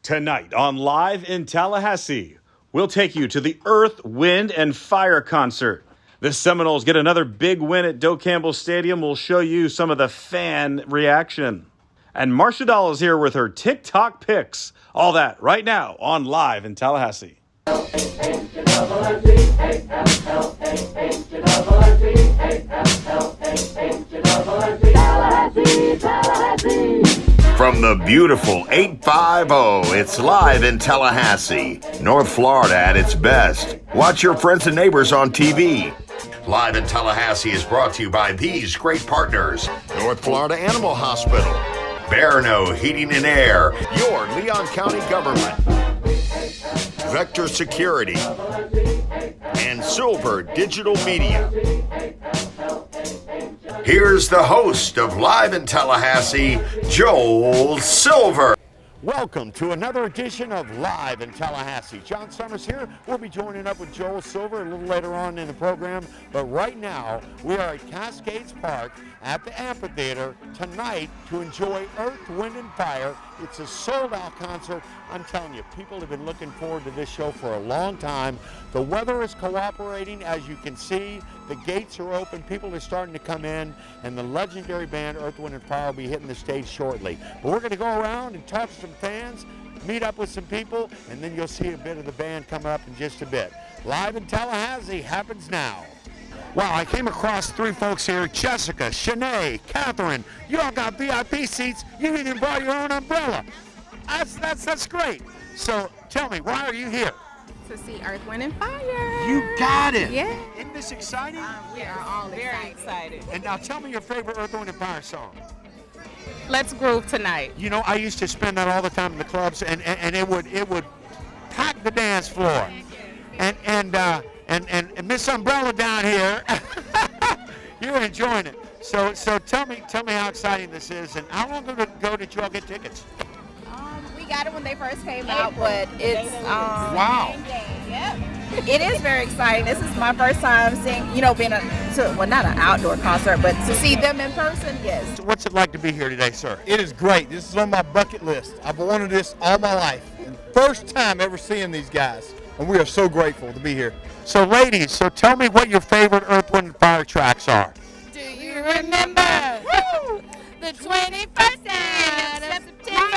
Tonight on Live in Tallahassee, we'll take you to the Earth, Wind, and Fire concert. The Seminoles get another big win at Doak Campbell Stadium. We'll show you some of the fan reaction. And Marcia Dahl is here with her TikTok picks. All that right now on Live in Tallahassee. From the beautiful 850, it's Live in Tallahassee, North Florida at its best. Watch your friends and neighbors on TV. Live in Tallahassee is brought to you by these great partners: North Florida Animal Hospital, Bearno Heating and Air, your Leon County government, Vector Security, and Silver Digital Media. Here's the host of Live in Tallahassee, Joel Silver. Welcome to another edition of Live in Tallahassee. John Summers here. We'll be joining up with Joel Silver a little later on in the program. But right now, we are at Cascades Park at the amphitheater tonight to enjoy Earth, Wind, and Fire. It's a sold-out concert. I'm telling you, people have been looking forward to this show for a long time. The weather is cooperating, as you can see. The gates are open. People are starting to come in, and the legendary band Earth, Wind, and Fire will be hitting the stage shortly. But we're going to go around and talk to some fans, meet up with some people, and then you'll see a bit of the band coming up in just a bit. Live in Tallahassee happens now. Wow, I came across three folks here: Jessica, Shanae, Catherine. You all got VIP seats. You even brought your own umbrella. That's great. So tell me, why are you here? To see Earth, Wind, and Fire. You got it. Yeah. Isn't this exciting? We are all very excited. And now tell me your favorite Earth, Wind, and Fire song. Let's groove tonight. You know, I used to spend that all the time in the clubs, and it would pack the dance floor. And Miss Umbrella down here, you're enjoying it. So tell me how exciting this is, and how long ago did you all get tickets? We got it when they first came out, but it's Wow. Yep. It is very exciting. This is my first time seeing, being not an outdoor concert, but to see them in person, yes. What's it like to be here today, sir? It is great. This is on my bucket list. I've wanted this all my life. And first time ever seeing these guys. And we are so grateful to be here. So ladies, tell me what your favorite Earth, Wind, and Fire tracks are. Do you remember the 21st day of September?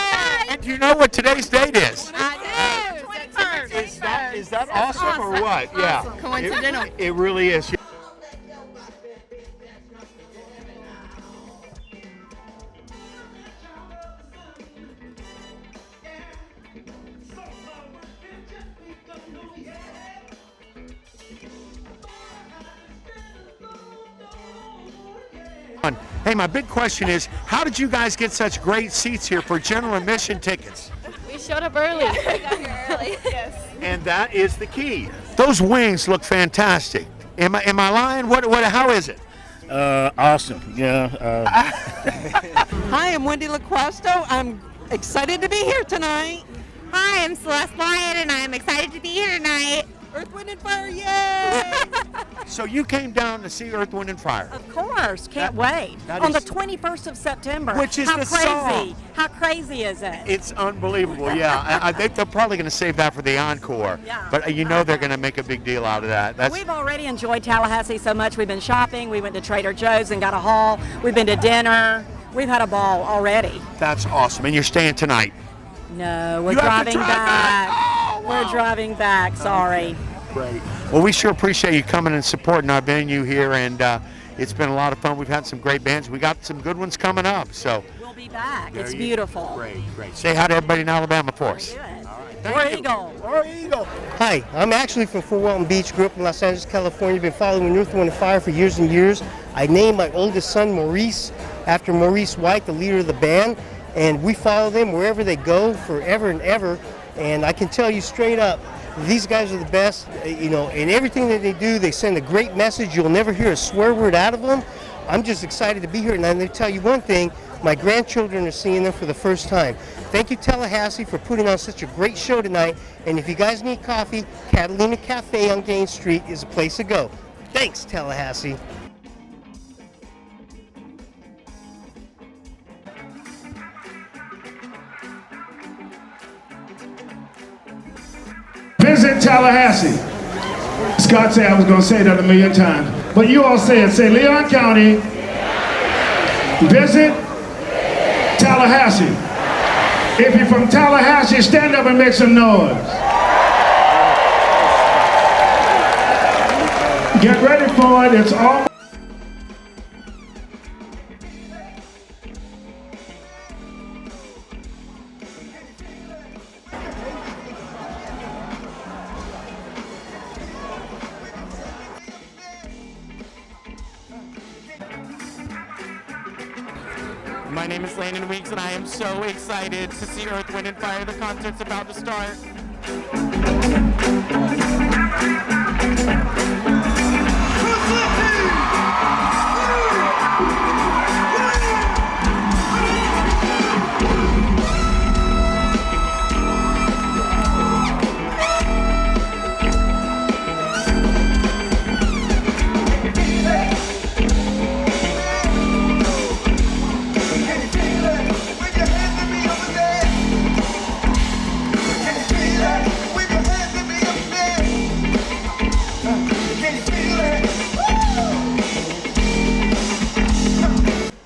And do you know what today's date is? I do. 21st. Is that awesome or what? Yeah. Coincidental. It really is. Hey, my big question is, how did you guys get such great seats here for general admission tickets? We showed up early. We got here early. Yes. And that is the key. Those wings look fantastic. Am I lying? How is it? Awesome. Yeah. Hi, I'm Wendy LaQuasto. I'm excited to be here tonight. Hi, I'm Celeste Lyon, and I'm excited to be here tonight. Earth, Wind, and Fire, yay! So you came down to see Earth, Wind, and Fire. Of course, can't wait. that On is- the 21st of September. Which is How the crazy. song. How crazy is it? It's unbelievable, yeah. They're probably going to save that for the encore. Yeah. But they're going to make a big deal out of that. We've already enjoyed Tallahassee so much. We've been shopping. We went to Trader Joe's and got a haul. We've been to dinner. We've had a ball already. That's awesome. And you're staying tonight. No, we're You have to driving drive back. back. Oh, wow. We're driving back. Sorry. Great. Well, we sure appreciate you coming and supporting our venue here, and it's been a lot of fun. We've had some great bands. We got some good ones coming up. So We'll be back. There It's you- beautiful. great. Say hi to everybody in Alabama for us. War Eagle. Hi, I'm actually from Fort Walton Beach, grew up in Los Angeles, California, been following Earth, Wind, and Fire for years and years. I named my oldest son Maurice after Maurice White, the leader of the band, and we follow them wherever they go forever and ever. And I can tell you straight up, these guys are the best, and everything that they do, they send a great message. You'll never hear a swear word out of them. I'm just excited to be here, and I'm going to tell you one thing, my grandchildren are seeing them for the first time. Thank you, Tallahassee, for putting on such a great show tonight, and if you guys need coffee, Catalina Cafe on Gaines Street is a place to go. Thanks, Tallahassee. Visit Tallahassee. Scott said I was going to say that 1,000,000 times. But you all say it. Say Leon County. Visit Tallahassee. If you're from Tallahassee, stand up and make some noise. Get ready for it. It's all. My name is Landon Weeks, and I am so excited to see Earth, Wind, and Fire. The concert's about to start.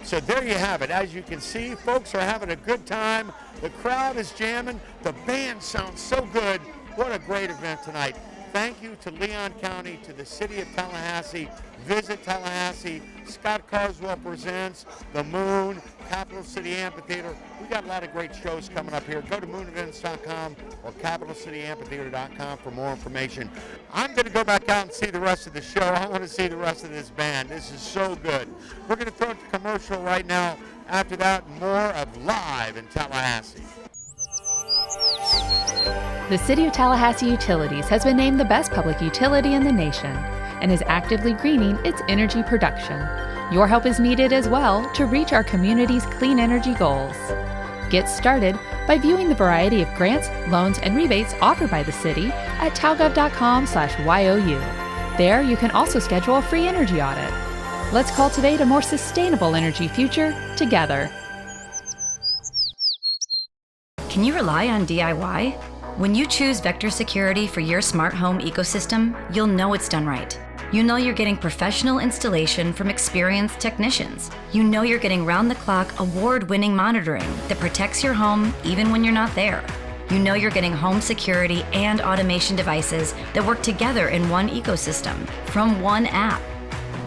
So there you have it. As you can see, folks are having a good time. The crowd is jamming. The band sounds so good. What a great event tonight. Thank you to Leon County, to the city of Tallahassee. Visit Tallahassee. Scott Carswell presents The Moon, Capital City Amphitheater. We got a lot of great shows coming up here. Go to moonevents.com or capitalcityamphitheater.com for more information. I'm going to go back out and see the rest of the show. I want to see the rest of this band. This is so good. We're going to throw it to commercial right now. After that, more of Live in Tallahassee. The City of Tallahassee Utilities has been named the best public utility in the nation and is actively greening its energy production. Your help is needed as well to reach our community's clean energy goals. Get started by viewing the variety of grants, loans, and rebates offered by the city at talgov.com/YOU. There, you can also schedule a free energy audit. Let's cultivate a more sustainable energy future together. Can you rely on DIY? When you choose Vector Security for your smart home ecosystem, you'll know it's done right. You know you're getting professional installation from experienced technicians. You know you're getting round-the-clock, award-winning monitoring that protects your home even when you're not there. You know you're getting home security and automation devices that work together in one ecosystem from one app.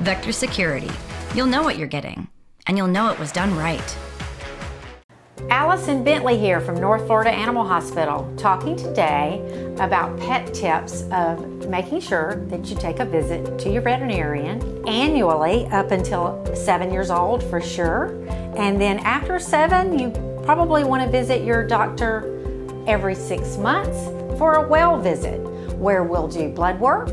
Vector Security. You'll know what you're getting, and you'll know it was done right. Allison Bentley here from North Florida Animal Hospital, talking today about pet tips of making sure that you take a visit to your veterinarian annually up until 7 years old for sure. And then after 7, you probably want to visit your doctor every 6 months for a well visit, where we'll do blood work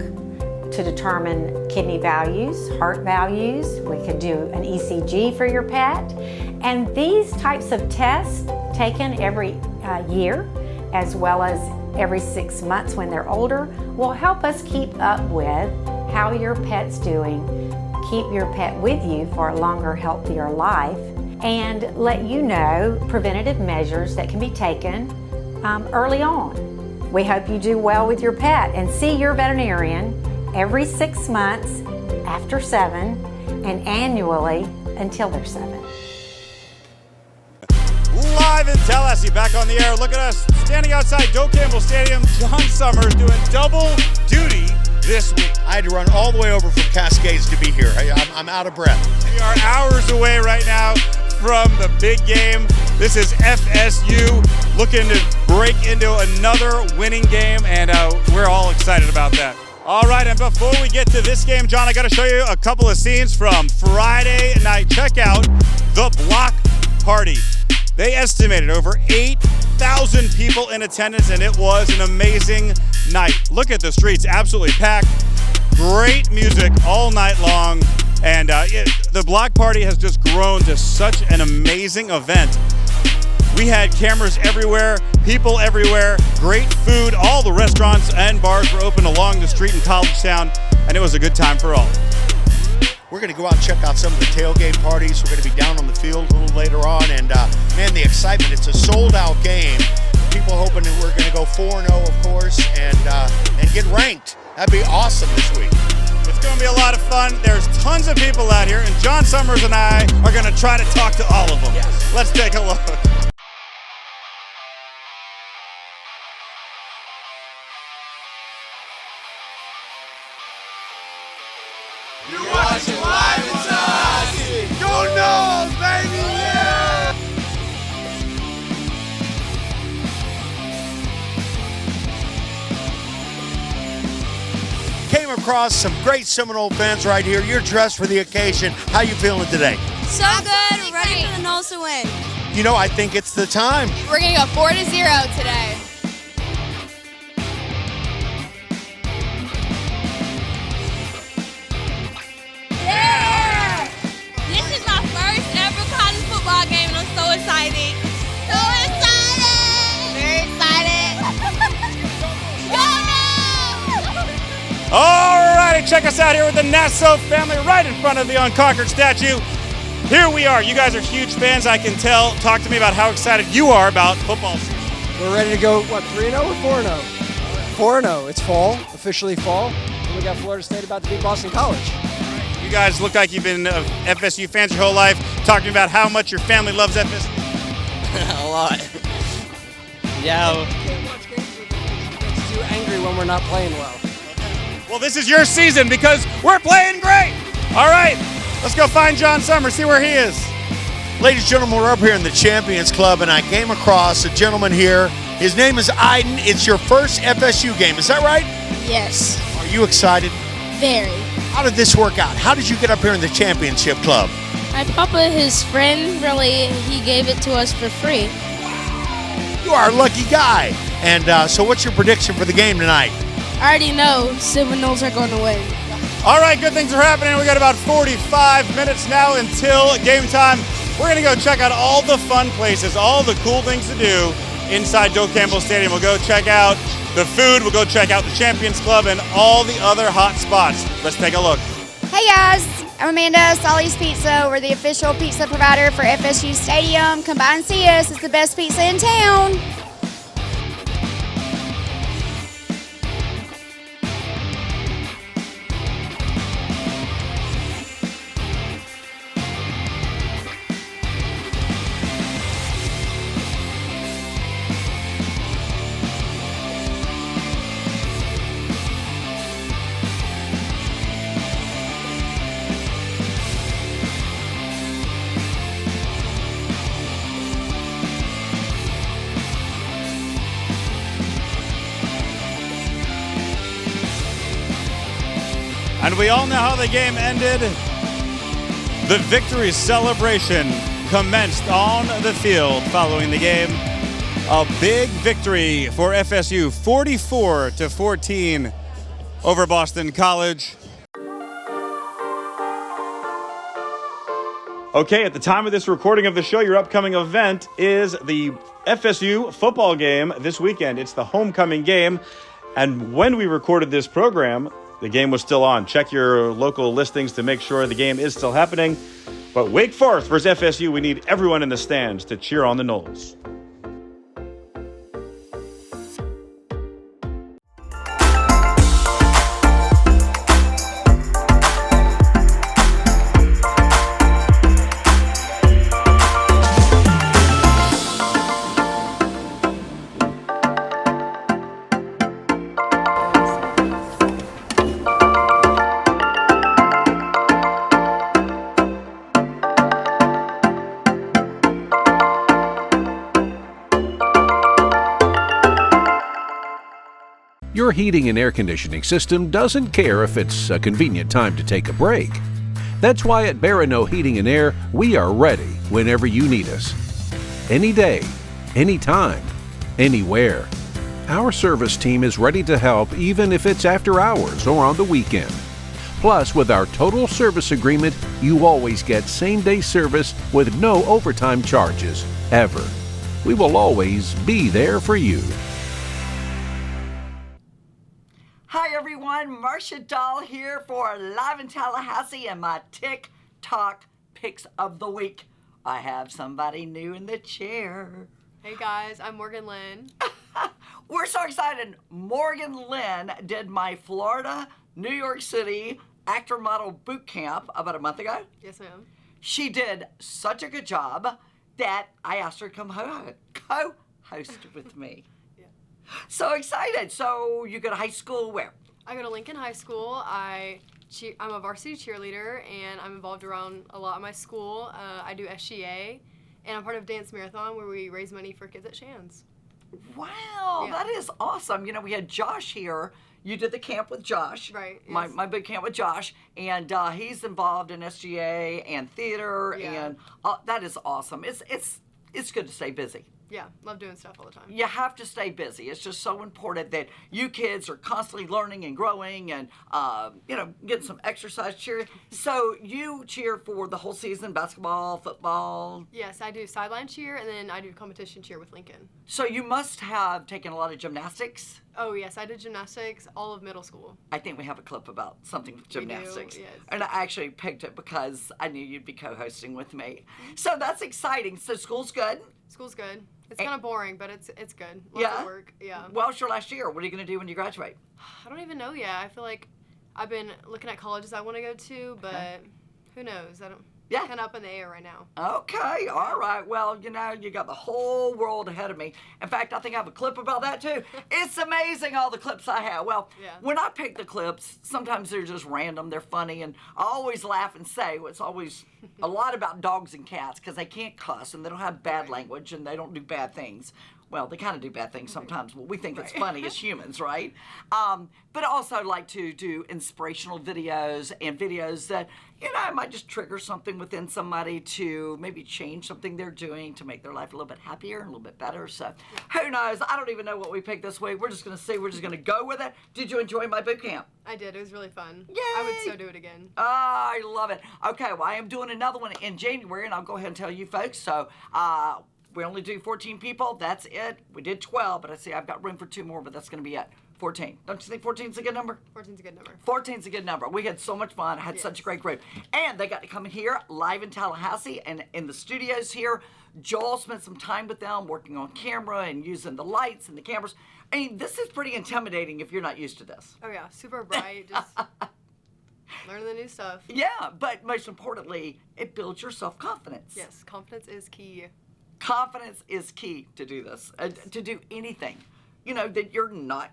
to determine kidney values, heart values. We could do an ECG for your pet. And these types of tests taken every year, as well as every 6 months when they're older, will help us keep up with how your pet's doing, keep your pet with you for a longer, healthier life, and let you know preventative measures that can be taken early on. We hope you do well with your pet and see your veterinarian every 6 months after 7 and annually until they're 7. Live in Tallahassee, back on the air. Look at us standing outside Doe Campbell Stadium. John Summers doing double duty this week. I had to run all the way over from Cascades to be here. I'm out of breath. We are hours away right now from the big game. This is FSU looking to break into another winning game, and we're all excited about that. All right, and before we get to this game, John, I got to show you a couple of scenes from Friday night. Check out the block party. They estimated over 8,000 people in attendance, and it was an amazing night. Look at the streets, absolutely packed. Great music all night long, and the block party has just grown to such an amazing event. We had cameras everywhere, people everywhere, great food. All the restaurants and bars were open along the street in College Town, and it was a good time for all. We're going to go out and check out some of the tailgate parties. We're going to be down on the field a little later on, and man, the excitement. It's a sold-out game. People hoping that we're going to to go 4-0, of course, and get ranked. That'd be awesome this week. It's going to be a lot of fun. There's tons of people out here, and John Summers and I are going to try to talk to all of them. Yes. Let's take a look. You're watching Live in Tallahassee. Go Noles, baby! Yeah! Came across some great Seminole fans right here. You're dressed for the occasion. How you feeling today? So good, ready for the Noles to win. You know, I think it's the time. We're going to go 4-0 today. Yeah! This is my first ever college football game, and I'm so excited. So excited! Very excited. Go Noles! All righty, check us out here with the Nassau family right in front of the Unconquered statue. Here we are. You guys are huge fans, I can tell. Talk to me about how excited you are about football season. We're ready to go, what, 3-0 or 4-0? 4-0. It's fall, officially fall. And we got Florida State about to beat Boston College. You guys look like you've been FSU fans your whole life. Talk to me about how much your family loves FSU. A lot. Yeah. We can't watch games with them because it gets too angry when we're not playing well. Well, this is your season because we're playing great. All right, let's go find John Summers, see where he is. Ladies and gentlemen, we're up here in the Champions Club, and I came across a gentleman here. His name is Iden. It's your first FSU game, is that right? Yes. Are you excited? Very. How did this work out? How did you get up here in the Championship Club? My papa, his friend, he gave it to us for free. You are a lucky guy. And so what's your prediction for the game tonight? I already know Seminoles are going to win. All right, good things are happening. We got about 45 minutes now until game time. We're going to go check out all the fun places, all the cool things to do inside Doak Campbell Stadium. We'll go check out the food, we'll go check out the Champions Club, and all the other hot spots. Let's take a look. Hey guys, I'm Amanda, Solly's Pizza. We're the official pizza provider for FSU Stadium. Come by and see us. It's the best pizza in town. And we all know how the game ended. The victory celebration commenced on the field following the game. A big victory for FSU, 44-14 over Boston College. Okay, at the time of this recording of the show, your upcoming event is the FSU football game this weekend. It's the homecoming game. And when we recorded this program, the game was still on. Check your local listings to make sure the game is still happening. But Wake Forest versus FSU, we need everyone in the stands to cheer on the Noles. Your heating and air conditioning system doesn't care if it's a convenient time to take a break. That's why at Barano Heating and Air, we are ready whenever you need us. Any day, anytime, anywhere. Our service team is ready to help even if it's after hours or on the weekend. Plus, with our total service agreement, you always get same-day service with no overtime charges, ever. We will always be there for you. Hi everyone, Marcia Dahl here for Live in Tallahassee and my TikTok picks of the week. I have somebody new in the chair. Hey guys, I'm Morgan Lynn. We're So excited. Morgan Lynn did my Florida, New York City actor model boot camp about a month ago. Yes, ma'am. She did such a good job that I asked her to come co-host with me. Yeah. So excited. So you go to high school where? I go to Lincoln High School. I'm a varsity cheerleader, and I'm involved around a lot of my school. I do SGA, and I'm part of Dance Marathon, where we raise money for kids at Shands. Wow, Yeah. that is awesome. You know, we had Josh here. You did the camp with Josh. Right, My big camp with Josh. And he's involved in SGA and theater. Yeah. And that is awesome. It's good to stay busy. Yeah, love doing stuff all the time. You have to stay busy. It's just so important that you kids are constantly learning and growing and, getting some exercise cheering. So you cheer for the whole season, basketball, football? Yes, I do sideline cheer, and then I do competition cheer with Lincoln. So you must have taken a lot of gymnastics? Oh, yes, I did gymnastics all of middle school. I think we have a clip about something with gymnastics. yes. And I actually picked it because I knew you'd be co-hosting with me. So that's exciting. So school's good? School's good. It's kind of boring, but it's good. Lots Yeah? of work. Yeah. Well, it's your last year. What are you going to do when you graduate? I don't even know yet. I feel like I've been looking at colleges I want to go to, but who knows? I don't. Yeah. Kind of up in the air right now. Okay, all right. Well, you got the whole world ahead of me. In fact, I think I have a clip about that too. It's amazing all the clips I have. Well, Yeah. when I pick the clips, sometimes they're just random, they're funny, and I always laugh and say it's always a lot about dogs and cats because they can't cuss and they don't have bad language and they don't do bad things. Well, they kind of do bad things sometimes, but we think it's funny as humans, right? But I also like to do inspirational videos and videos that, might just trigger something within somebody to maybe change something they're doing to make their life a little bit happier, a little bit better. So who knows? I don't even know what we picked this week. We're just going to see. We're just going to go with it. Did you enjoy my boot camp? I did. It was really fun. Yay! I would so do it again. I love it. Okay, well, I am doing another one in January, and I'll go ahead and tell you folks. So, we only do 14 people. That's it. We did 12, but I see I've got room for 2 more, but that's going to be it. 14. Don't you think 14 is a good number? 14's a good number. 14's a good number. We had so much fun. I had such a great group. And they got to come in here live in Tallahassee and in the studios here. Joel spent some time with them working on camera and using the lights and the cameras. I mean, this is pretty intimidating if you're not used to this. Oh, yeah. Super bright. Just learning the new stuff. Yeah, but most importantly, it builds your self-confidence. Yes, confidence is key. Confidence is key to do this, to do anything, that you're not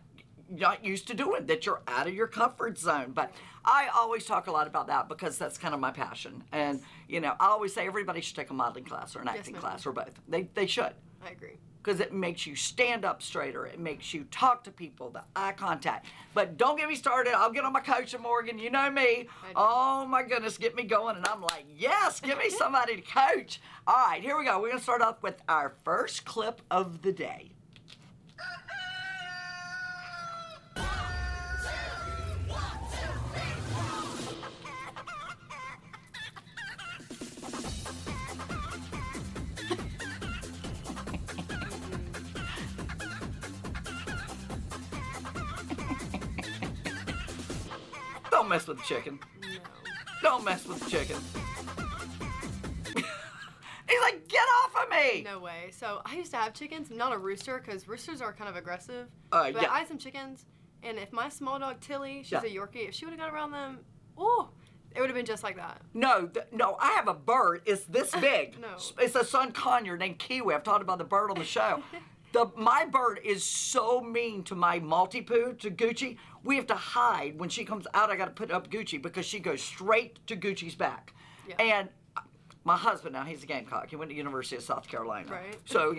used to doing, that you're out of your comfort zone. But I always talk a lot about that because that's kind of my passion. And, I always say everybody should take a modeling class or an acting class or both. They should. I agree. Because it makes you stand up straighter. It makes you talk to people, the eye contact. But don't get me started. I'll get on my coach, Morgan. You know me. Oh, my goodness, get me going. And I'm like, yes, give me somebody to coach. All right, here we go. We're going to start off with our first clip of the day. Don't mess with the chicken. No. Don't mess with the chicken. He's like, get off of me! No way. So I used to have chickens, not a rooster, because roosters are kind of aggressive. But Yeah. I had some chickens, and if my small dog Tilly, she's Yeah. a Yorkie, if she would have got around them, it would have been just like that. No, I have a bird. It's this big. No. It's a son conure named Kiwi. I've talked about the bird on the show. My bird is so mean to my Maltipoo, to Gucci. We have to hide. When she comes out, I got to put up Gucci because she goes straight to Gucci's back. Yeah. And my husband, now he's a Gamecock. He went to the University of South Carolina. Right. So,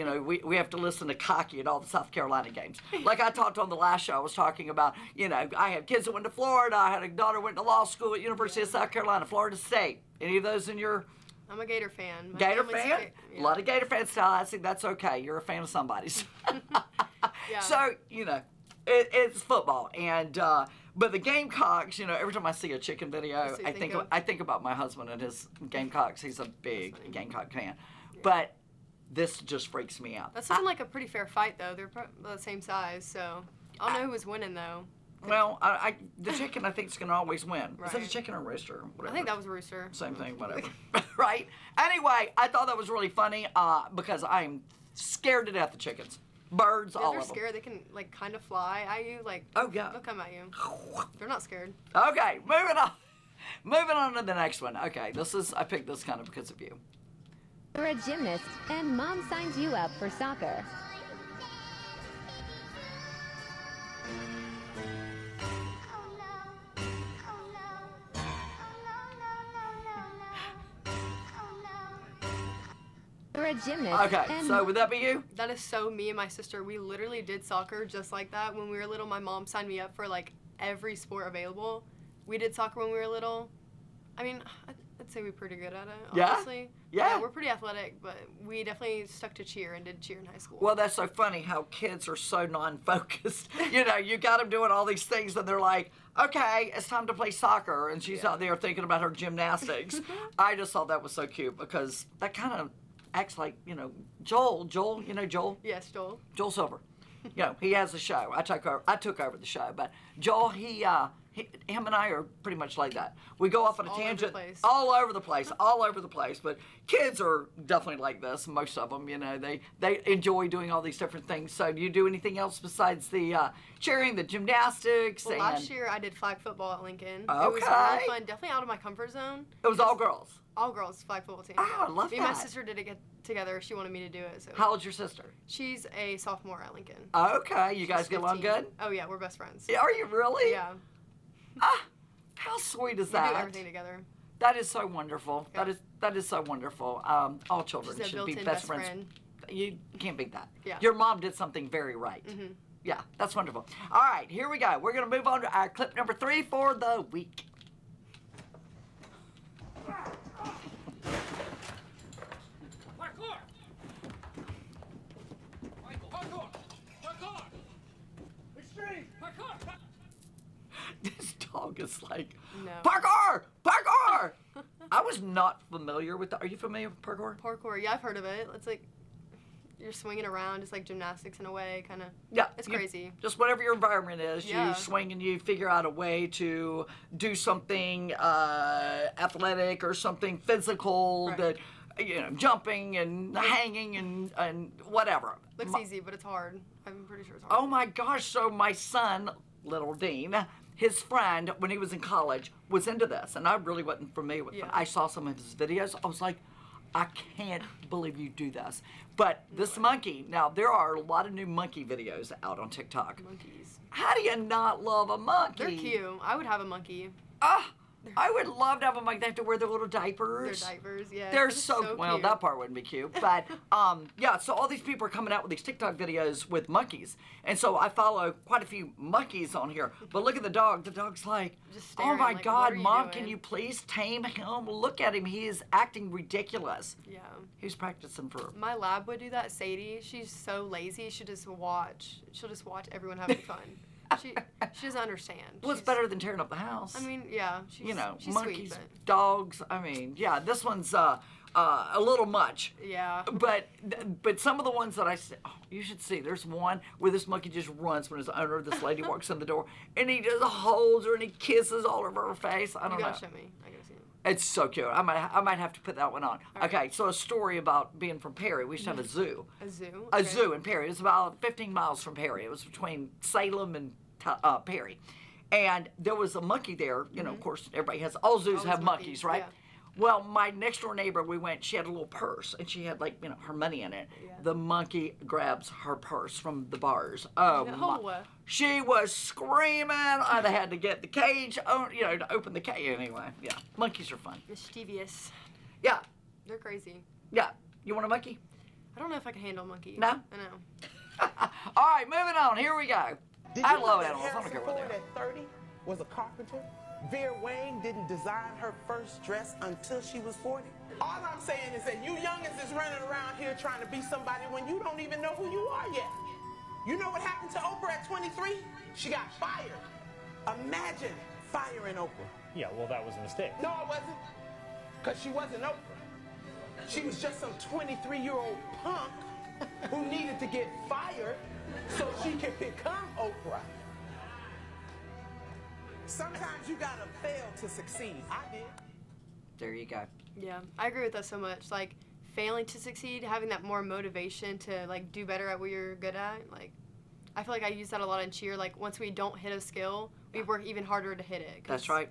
we have to listen to Cocky at all the South Carolina games. Like I talked on the last show, I was talking about, I have kids that went to Florida. I had a daughter who went to law school at University of South Carolina, Florida State. Any of those in your... I'm a Gator fan. My Gator family's fan? A lot of Gator fans, Tallahassee. That's okay. You're a fan of somebody's. Yeah. So, it's football. And, but the Gamecocks, every time I see a chicken video, That's what you think of? I think about my husband and his Gamecocks. He's a big Gamecock fan. But this just freaks me out. That's looking like a pretty fair fight, though. They're the same size, so I don't know who was winning, though. Well, the chicken, I think, is going to always win. Is that a Right. chicken or a rooster? Whatever. I think that was a rooster. Same thing, whatever. Right? Anyway, I thought that was really funny because I'm scared to death of chickens. Birds, Yeah, all they're of them. scared. They can like kind of fly at you. Like, Oh, yeah. they'll come at you. They're not scared. Okay, moving on. Moving on to the next one. Okay, I picked this kind of because of you. You're a gymnast and mom signs you up for soccer. You're a gymnast. Okay, and so would that be you? That is so me and my sister. We literally did soccer just like that when we were little. My mom signed me up for like every sport available. We did soccer when we were little. I mean, I'd say we're pretty good at it, Yeah? honestly. Yeah. We're pretty athletic, but we definitely stuck to cheer and did cheer in high school. Well, that's so funny how kids are so non-focused. You know, you got them doing all these things, and they're like, okay, it's time to play soccer, and she's out there thinking about her gymnastics. I just thought that was so cute because that kind of acts like, you know, Joel, you know Joel? Yes, Joel. Joel Silver. You know, he has a show. I took over the show, but Joel, him and I are pretty much like that. We go off on a tangent all over the place. But kids are definitely like this. Most of them, you know, they enjoy doing all these different things. So do you do anything else besides the cheering, the gymnastics? Well, and last year I did flag football at Lincoln. Okay. It was really fun. Definitely out of my comfort zone. It was all girls. All girls flag football team. Oh, I love Me and my that. sister did it together. She wanted me to do it. So. How old's your sister? She's a sophomore at Lincoln. Okay, you guys She's get along 15. good? Oh yeah, we're best friends. Are you really? Yeah. How sweet is We that? do everything together. That is so wonderful. Yeah. That is so wonderful. All children She's a should be built-in best best friends. friend. You can't beat that. Yeah. Your mom did something very right. Mm-hmm. Yeah, that's wonderful. All right, here we go. We're going to move on to our clip number 3 for the week. This dog is like, No. parkour! Parkour! I was not familiar with that. Are you familiar with parkour? Parkour, yeah, I've heard of it. It's like you're swinging around, it's like gymnastics in a way, kind of. Yeah. It's crazy. Just whatever your environment is, Yeah. you swing and you figure out a way to do something athletic or something physical that, you know, jumping and hanging and whatever. Looks easy, but it's hard. I'm pretty sure it's hard. Oh my gosh, so my son, little Dean, his friend, when he was in college, was into this, and I really wasn't familiar with it. I saw some of his videos. I was like, I can't believe you do this. But this monkey, now there are a lot of new monkey videos out on TikTok. Monkeys. How do you not love a monkey? They're cute. I would have a monkey. I would love to have a monkey. They have to wear their little diapers. Their diapers, yeah. They're It's so well. cute. That part wouldn't be cute, but yeah. So all these people are coming out with these TikTok videos with monkeys, and so I follow quite a few monkeys on here. But look at the dog. The dog's like, Just oh staring, my like, God, what are you Mom, doing?" can you please tame him? Look at him. He is acting ridiculous. Yeah. He's practicing for. My lab would do that. Sadie, she's so lazy. She'll just watch everyone having fun. She doesn't understand. Well, it's better than tearing up the house. I mean, yeah. She's, she's monkeys, sweet, dogs. I mean, yeah, this one's a little much. but yeah. But some of the ones that I see, you should see. There's one where this monkey just runs when his owner, this lady, walks in the door, and he just holds her and he kisses all over her face. I don't You know. gotta show me. I gotta see it. It's so cute. I might have to put that one on. Okay, so a story about being from Perry. We used to have a zoo. A zoo. A zoo in Perry. It was about 15 miles from Perry. It was between Salem and Perry. And there was a monkey there. You know, of course, everybody has, all zoos have monkeys, right? yeah. Well, my next door neighbor, she had a little purse, and she had, like, you know, her money in it. Yeah. The monkey grabs her purse from the bars. Oh, No. my. She was screaming. They had to get the cage, you know, to open the cage. Anyway, yeah, monkeys are fun. Mischievous. Yeah. They're crazy. Yeah. You want a monkey? I don't know if I can handle a monkey. No? I know. All right, moving on. Here we go. Did I you love know that animals. I don't care what Harrison they Ford at 30 was a carpenter? Vera Wayne didn't design her first dress until she was 40. All I'm saying is that you youngins is running around here trying to be somebody when you don't even know who you are yet. You know what happened to Oprah at 23? She got fired. Imagine firing Oprah. Yeah, well, that was a mistake. No, it wasn't. Because she wasn't Oprah. She was just some 23-year-old punk who needed to get fired so she could become Oprah. Sometimes you gotta fail to succeed. I did. There you go. Yeah, I agree with that so much. Like, failing to succeed, having that more motivation to like do better at what you're good at. Like, I feel like I use that a lot in cheer. Like, once we don't hit a skill, we work even harder to hit it. That's right.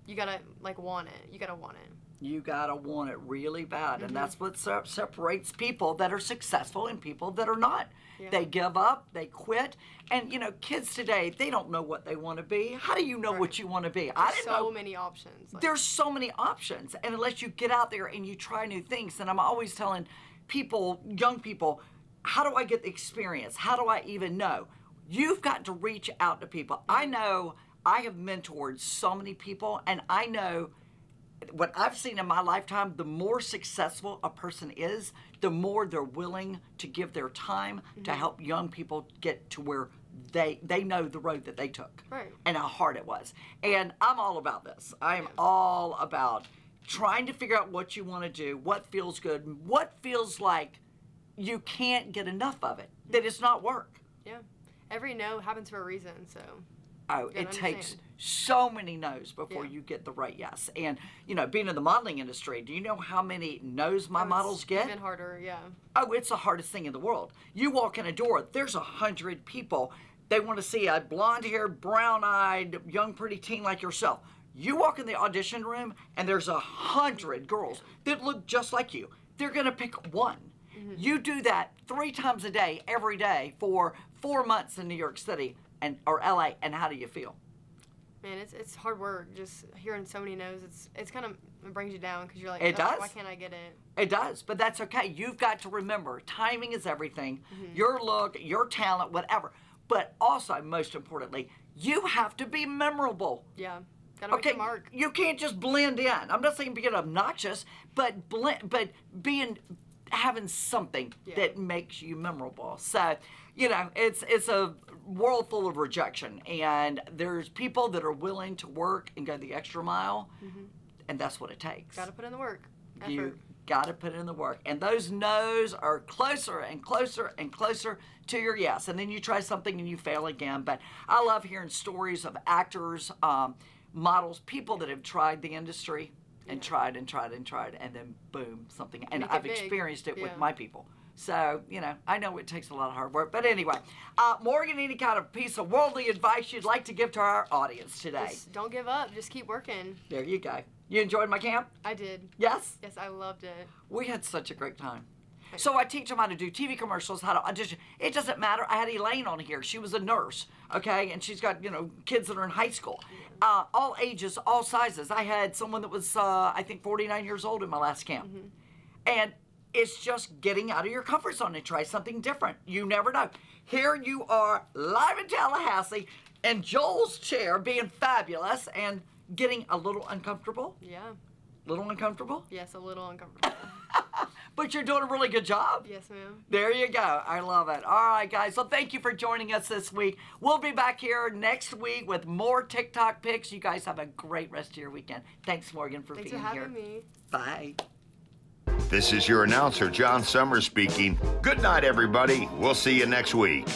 You gotta like want it. You gotta want it. You gotta want it really bad, and that's what separates people that are successful and people that are not. Yeah. They give up, they quit, and you know, kids today, they don't know what they want to be. How do you know what you want to be? I didn't know. So many options. Like, There's so many options, and unless you get out there and you try new things, and I'm always telling people, young people, how do I get the experience? How do I even know? You've got to reach out to people. I know I have mentored so many people, and I know what I've seen in my lifetime, the more successful a person is, the more they're willing to give their time to help young people get to where they know the road that they took. Right. And how hard it was. And I'm all about this. I am all about trying to figure out what you want to do, what feels good, what feels like you can't get enough of it, that it's not work. Yeah. Every no happens for a reason, so. Oh, it takes so many no's before you get the right yes. And, you know, being in the modeling industry, do you know how many no's my models get? Even harder, yeah. Oh, it's the hardest thing in the world. You walk in a door, there's 100 people. They want to see a blonde-haired, brown-eyed, young, pretty teen like yourself. You walk in the audition room, and there's 100 girls that look just like you. They're going to pick one. You do that 3 times a day, every day, for 4 months in New York City or LA, and how do you feel? Man, it's hard work. Just hearing so many no's, it's kind of, it brings you down because you're like, It does. Why can't I get it? It does, but that's okay. You've got to remember, timing is everything. Your look, your talent, whatever. But also, most importantly, you have to be memorable. Yeah. Gotta make your mark. You can't just blend in. I'm not saying being obnoxious, but having something that makes you memorable. So, you know, it's a world full of rejection, and there's people that are willing to work and go the extra mile, and that's what it takes. Gotta put in the work. Effort. You got to put in the work, and those no's are closer and closer and closer to your yes. And then you try something and you fail again. But I love hearing stories of actors, models, people that have tried the industry and tried and tried and tried, and then boom, something. And Make it I've big. experienced it with Yeah. my people. So, you know, I know it takes a lot of hard work. But anyway, Morgan, any kind of piece of worldly advice you'd like to give to our audience today? Just don't give up. Just keep working. There you go. You enjoyed my camp? I did. Yes? Yes, I loved it. We had such a great time. So I teach them how to do TV commercials, how to audition. It doesn't matter. I had Elaine on here. She was a nurse, okay? And she's got, you know, kids that are in high school. All ages, all sizes. I had someone that was, I think, 49 years old in my last camp. And it's just getting out of your comfort zone and try something different. You never know. Here you are live in Tallahassee in Joel's chair being fabulous and getting a little uncomfortable. Yeah. Little uncomfortable? Yes, a little uncomfortable. But you're doing a really good job. Yes, ma'am. There you go. I love it. All right, guys. Well, thank you for joining us this week. We'll be back here next week with more TikTok pics. You guys have a great rest of your weekend. Thanks, Morgan, for Thanks being for here. having me. Bye. This is your announcer, John Summers speaking. Good night, everybody. We'll see you next week.